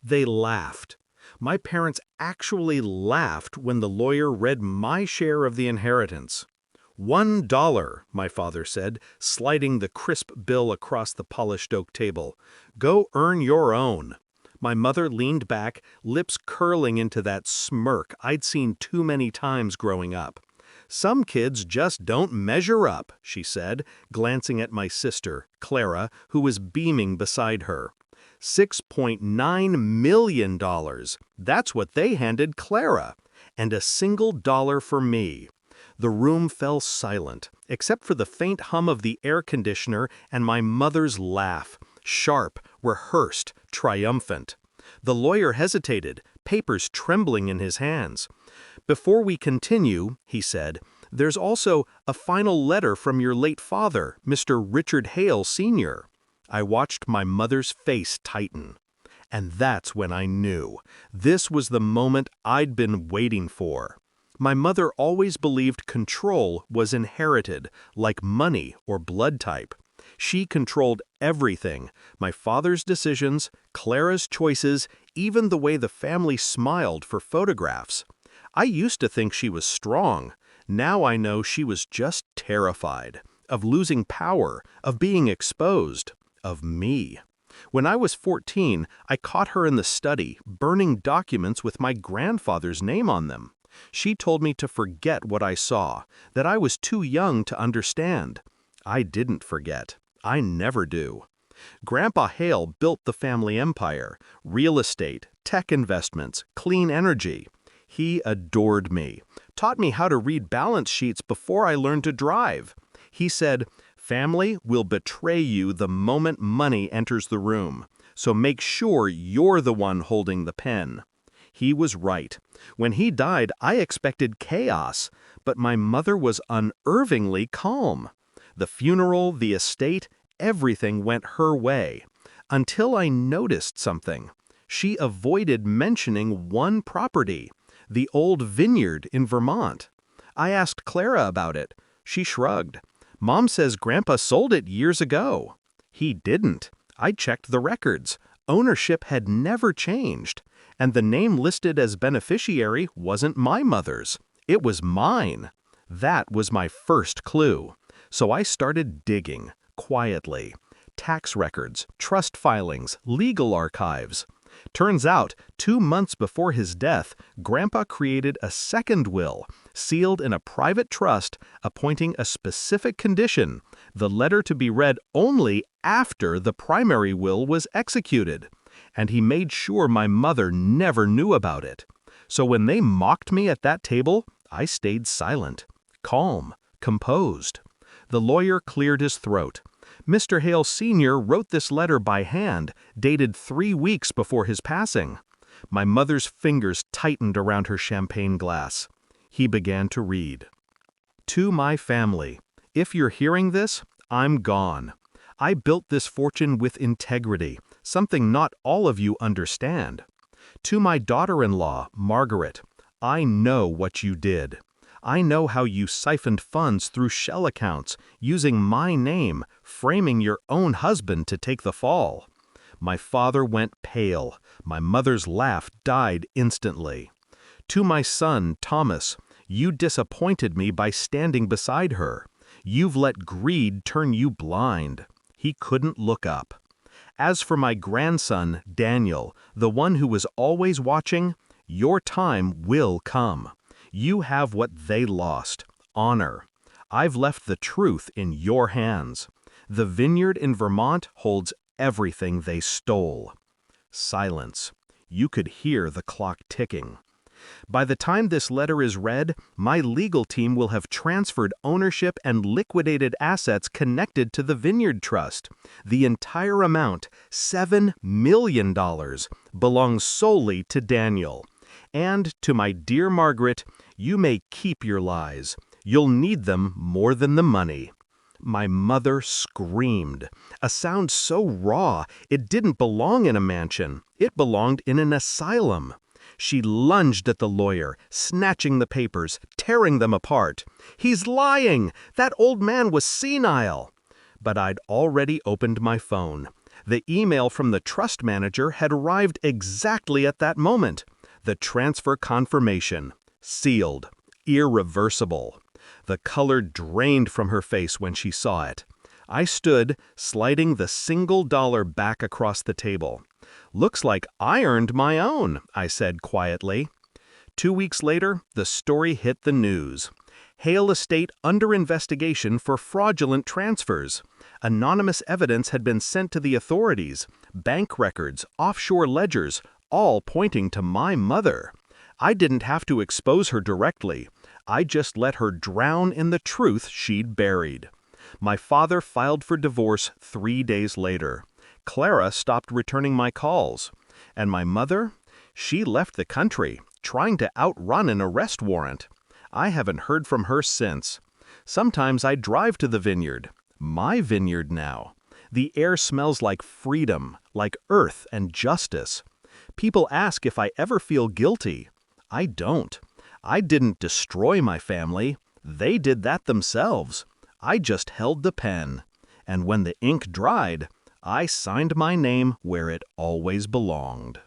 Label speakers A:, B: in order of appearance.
A: They laughed. My parents actually laughed when the lawyer read my share of the inheritance. $1, my father said, sliding the crisp bill across the polished oak table. Go earn your own. My mother leaned back, lips curling into that smirk I'd seen too many times growing up. Some kids just don't measure up, she said, glancing at my sister, Clara, who was beaming beside her. $6.9 million. That's what they handed Clara. And a single dollar for me. The room fell silent, except for the faint hum of the air conditioner and my mother's laugh, sharp, rehearsed, triumphant. The lawyer hesitated, papers trembling in his hands. Before we continue, he said, there's also a final letter from your late father, Mr. Richard Hale, Sr. I watched my mother's face tighten. And that's when I knew. This was the moment I'd been waiting for. My mother always believed control was inherited, like money or blood type. She controlled everything, my father's decisions, Clara's choices, even the way the family smiled for photographs. I used to think she was strong. Now I know she was just terrified, of losing power, of being exposed, of me. When I was 14, I caught her in the study, burning documents with my grandfather's name on them. She told me to forget what I saw, that I was too young to understand. I didn't forget. I never do. Grandpa Hale built the family empire, real estate, tech investments, clean energy. He adored me, taught me how to read balance sheets before I learned to drive. He said, "Family will betray you the moment money enters the room, so make sure you're the one holding the pen." He was right. When he died, I expected chaos, but my mother was unervingly calm. The funeral, the estate, everything went her way. Until I noticed something. She avoided mentioning one property, the old vineyard in Vermont. I asked Clara about it. She shrugged. Mom says Grandpa sold it years ago. He didn't. I checked the records. Ownership had never changed. And the name listed as beneficiary wasn't my mother's. It was mine. That was my first clue. So I started digging, quietly. Tax records, trust filings, legal archives. Turns out, 2 months before his death, Grandpa created a second will, sealed in a private trust, appointing a specific condition, the letter to be read only after the primary will was executed. And he made sure my mother never knew about it. So when they mocked me at that table, I stayed silent, calm, composed. The lawyer cleared his throat. Mr. Hale Sr. wrote this letter by hand, dated 3 weeks before his passing. My mother's fingers tightened around her champagne glass. He began to read. To my family, if you're hearing this, I'm gone. I built this fortune with integrity, something not all of you understand. To my daughter-in-law, Margaret, I know what you did. I know how you siphoned funds through shell accounts, using my name, framing your own husband to take the fall. My father went pale. My mother's laugh died instantly. To my son, Thomas, you disappointed me by standing beside her. You've let greed turn you blind. He couldn't look up. As for my grandson, Daniel, the one who was always watching, your time will come. You have what they lost, honor. I've left the truth in your hands. The vineyard in Vermont holds everything they stole. Silence. You could hear the clock ticking. By the time this letter is read, my legal team will have transferred ownership and liquidated assets connected to the Vineyard Trust. The entire amount, $7 million, belongs solely to Daniel. And to my dear Margaret, you may keep your lies. You'll need them more than the money. My mother screamed, a sound so raw it didn't belong in a mansion. It belonged in an asylum. She lunged at the lawyer, snatching the papers, tearing them apart. He's lying! That old man was senile! But I'd already opened my phone. The email from the trust manager had arrived exactly at that moment. The transfer confirmation. Sealed. Irreversible. The color drained from her face when she saw it. I stood, sliding the single dollar back across the table. "Looks like I earned my own," I said quietly. 2 weeks later, the story hit the news. Hale Estate under investigation for fraudulent transfers. Anonymous evidence had been sent to the authorities. Bank records, offshore ledgers, all pointing to my mother. I didn't have to expose her directly. I just let her drown in the truth she'd buried. My father filed for divorce 3 days later. Clara stopped returning my calls. And my mother? She left the country, trying to outrun an arrest warrant. I haven't heard from her since. Sometimes I drive to the vineyard. My vineyard now. The air smells like freedom, like earth and justice. People ask if I ever feel guilty. I don't. I didn't destroy my family. They did that themselves. I just held the pen. And when the ink dried, I signed my name where it always belonged.